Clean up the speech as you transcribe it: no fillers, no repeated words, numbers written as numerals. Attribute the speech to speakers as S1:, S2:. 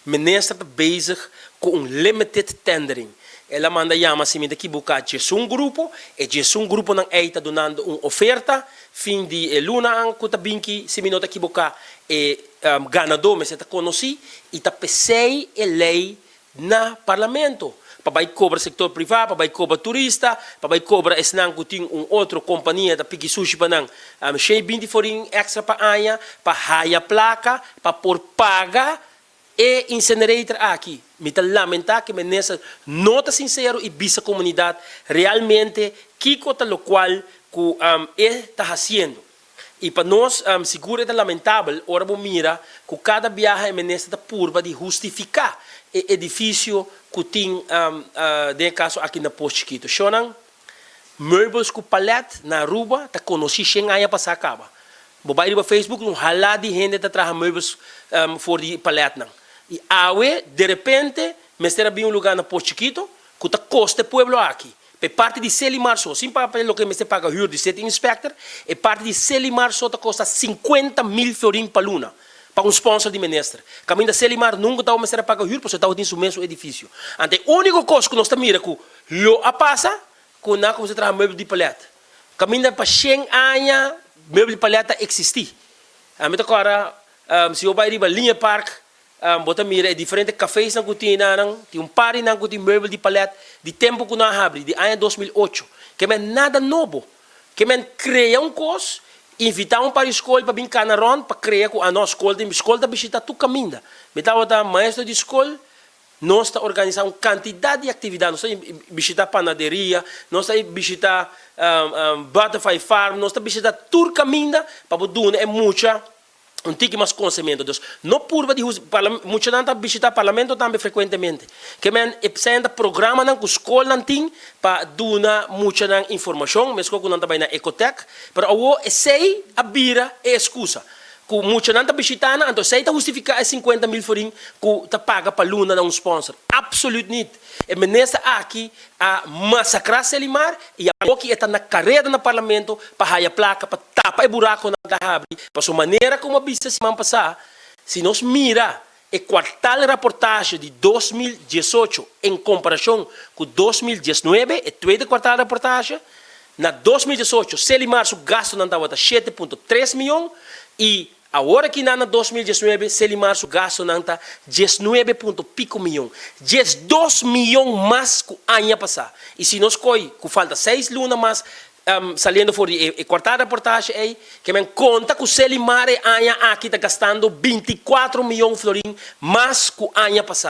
S1: minister está bezig com limited tendering. Ela manda chama se me daqui buscar um grupo, e um grupo não está donando uma oferta, fim de luna ang kuta binki se me não daqui buscar ganador, mas está conhecido e está pensei a lei na parlamento. Para cobrar sector privado, para cobrar turista, para cobrar esnang kuting outra companhia da pigi sushi pa nang shea 20 foring extra pa anya, para haya placa, para por paga e incinerator aqui. Me tá lamentar que menesa nota sincero e bisa comunidade realmente que cota lo qual que está fazendo. E para nós, seguro é lamentável, ora bom mira, que cada viagem é menesa da purba de justificar o edifício que tem, de caso aqui na Posto Chiquito. Shonan, meubels com palete na rua, tá conhecido sem ganha para acaba. Bobai no Facebook, não halá de gente tá trazendo meubels for de palete não. E awe, de repente, mestre bem um lugar na Posto Chiquito, que tá custa pueblo aqui. É parte de Selimar só, sim para o que me paga o de sete inspector, é parte de Selimar só tá custa 50 mil florim para luna, para um sponsor de ministro. Caminho da Selimar nunca tá o mestre paga o porque está dentro do mesmo edifício. Ante o único coisa que nós tá mira que lo a passa, que na como se traz meuble de paleta. Caminho para 100 anos meuble de paleta existir. A mim agora se eu vai ir para linha park bota mira, é diferente cafés na cotina, tem par na cotina meuble de paleta, de tempo que não abre, de ano 2008, que é nada novo, que é criar coisa, invitar para a escola para brincar na ronda, para criar com a nossa escola da visita tu caminha. Metade da maestra de escola, nós está organizando uma quantidade de atividades, nós está visitar panaderia, nós está visitar butterfly farm, nós está visitar tudo caminha, para poder é muita tique mais conhecimento. Não purva de muitos não estão visitar parlamento também frequentemente. Que men sendo programa não com escola não tem para dar muita informação, mas que não também na ecotec, para o sei a bira é excusa. Que muitos não estão visitando, então sei está justificar 50 mil forinhos que tá paga para luna um sponsor. Absolutamente. É menessa aqui a massacrar Selimar e a que está na carreira no parlamento para a placa, para tapar o buraco na abre, para sua maneira como a vista semana passada. Se nós mira o quartal reportagem de 2018 em comparação com 2019, o segundo quartal reportagem, na 2018 Selimar su gasto não estava 7,3 milhões e agora que na 2019, Selimar su gasto não está 19 pico milhões. 12 milhões mais que o ano passado. E se nós coi, que falta 6 lunas mais, saliendo fora de quarta reportagem aí, que me conta que o Selimar aqui está gastando 24 milhões de florins mais que o ano passado.